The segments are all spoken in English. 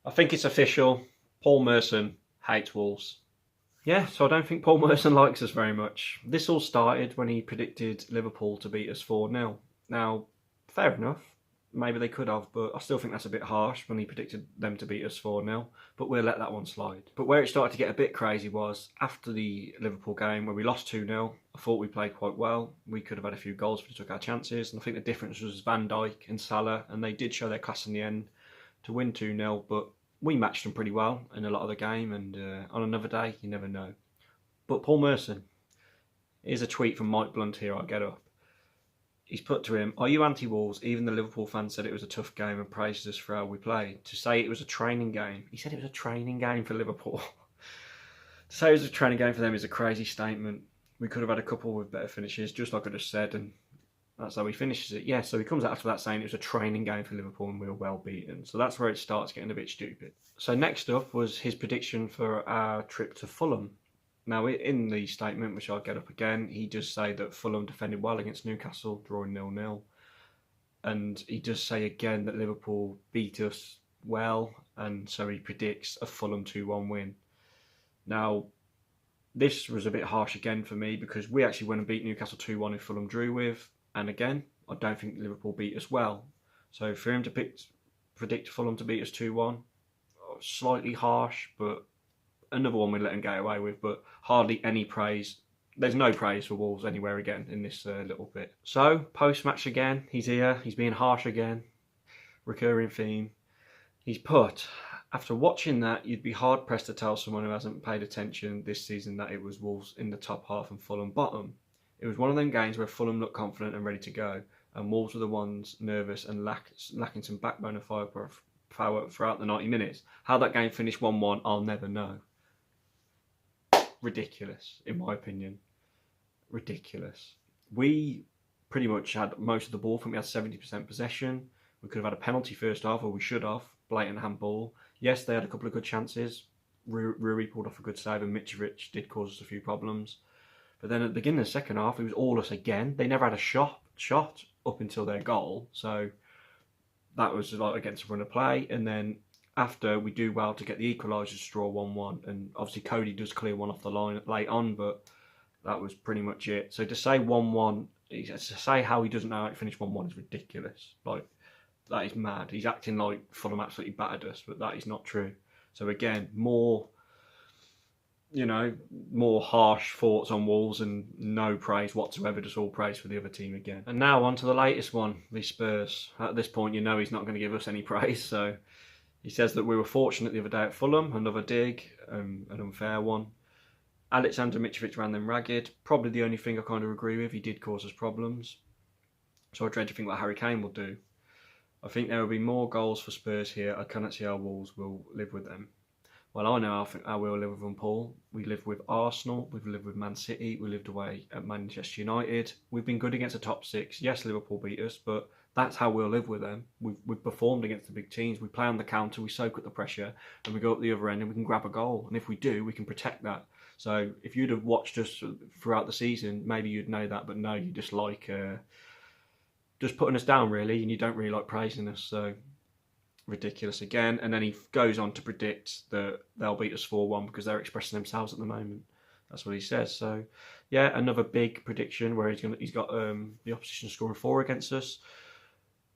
I think it's official. Paul Merson hates Wolves. Yeah, so I don't think Paul Merson likes us very much. This all started when he predicted Liverpool to beat us 4-0. Now, fair enough. Maybe they could have, but I still think that's a bit harsh when he predicted them to beat us 4-0. But we'll let that one slide. But where it started to get a bit crazy was after the Liverpool game where we lost 2-0. I thought we played quite well. We could have had a few goals if we took our chances. And I think the difference was Van Dijk and Salah, and they did show their class in the end to win 2-0. But we matched them pretty well in a lot of the game, and on another day, you never know. But Paul Merson, here's a tweet from Mike Blunt here, I'll get up. He's put to him, "Are you anti-Wolves? Even the Liverpool fans said it was a tough game and praised us for how we played. To say it was a training game," he said it was a training game for Liverpool. To say it was a training game for them is a crazy statement. We could have had a couple with better finishes, just like I just said, and that's how he finishes it. Yeah, so he comes out after that saying it was a training game for Liverpool and we were well beaten. So that's where it starts getting a bit stupid. So next up was his prediction for our trip to Fulham. Now, in the statement, which I'll get up again, he does say that Fulham defended well against Newcastle, drawing 0-0. And he does say again that Liverpool beat us well, and so he predicts a Fulham 2-1 win. Now, this was a bit harsh again for me because we actually went and beat Newcastle 2-1 who Fulham drew with. And again, I don't think Liverpool beat us well. So for him to predict Fulham to beat us 2-1, slightly harsh, but another one we let him get away with, but hardly any praise. There's no praise for Wolves anywhere again in this little bit. So, post-match again, he's here, he's being harsh again. Recurring theme. He's put, "After watching that, you'd be hard-pressed to tell someone who hasn't paid attention this season that it was Wolves in the top half and Fulham bottom. It was one of them games where Fulham looked confident and ready to go, and Wolves were the ones nervous and lacking some backbone and firepower throughout the 90 minutes. How that game finished 1-1, I'll never know." Ridiculous, in my opinion. Ridiculous. We pretty much had most of the ball. I think we had 70% possession. We could have had a penalty first half, or we should have. Blatant handball. Yes, they had a couple of good chances. Rui pulled off a good save, and Mitrovic did cause us a few problems. But then at the beginning of the second half, it was all us again. They never had a shot up until their goal. So that was like against a run of play. And then after, we do well to get the equaliser to draw 1-1. And obviously Cody does clear one off the line late on, but that was pretty much it. So to say 1-1, to say how he doesn't know how to finish 1-1 is ridiculous. Like, that is mad. He's acting like Fulham absolutely battered us, but that is not true. So again, more harsh thoughts on Wolves and no praise whatsoever, just all praise for the other team again. And now on to the latest one, the Spurs. At this point, he's not going to give us any praise, so he says that we were fortunate the other day at Fulham, another dig, an unfair one. Alexander Mitrovic ran them ragged, probably the only thing I kind of agree with, he did cause us problems. So I dread to think what Harry Kane will do. I think there will be more goals for Spurs here, I cannot see how Wolves will live with them. Well, I know how we'll live with them, Paul. We lived with Arsenal, we've lived with Man City, we lived away at Manchester United. We've been good against the top six. Yes, Liverpool beat us, but that's how we'll live with them. We've performed against the big teams. We play on the counter, we soak up the pressure, and we go up the other end and we can grab a goal. And if we do, we can protect that. So if you'd have watched us throughout the season, maybe you'd know that, but no, you just like just putting us down, really, and you don't really like praising us. So ridiculous again. And then he goes on to predict that they'll beat us 4-1 because they're expressing themselves at the moment. That's what he says. So yeah, another big prediction where he's got the opposition scoring 4 against us.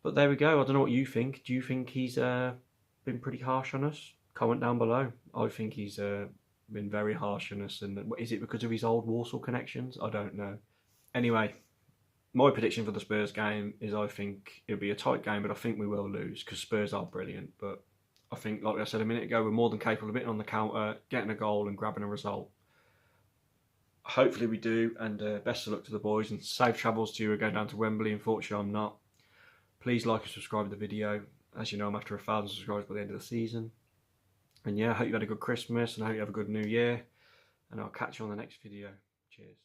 But there we go. I don't know what you think. Do you think he's been pretty harsh on us? Comment down below. I think he's been very harsh on us. And is it because of his old Warsaw connections? I don't know. Anyway, my prediction for the Spurs game is I think it'll be a tight game, but I think we will lose because Spurs are brilliant. But I think, like I said a minute ago, we're more than capable of hitting on the counter, getting a goal and grabbing a result. Hopefully we do, and best of luck to the boys, and safe travels to you. We're going down to Wembley. Unfortunately, I'm not. Please like and subscribe to the video. As you know, I'm after 1,000 subscribers by the end of the season. And yeah, I hope you had a good Christmas, and I hope you have a good New Year. And I'll catch you on the next video. Cheers.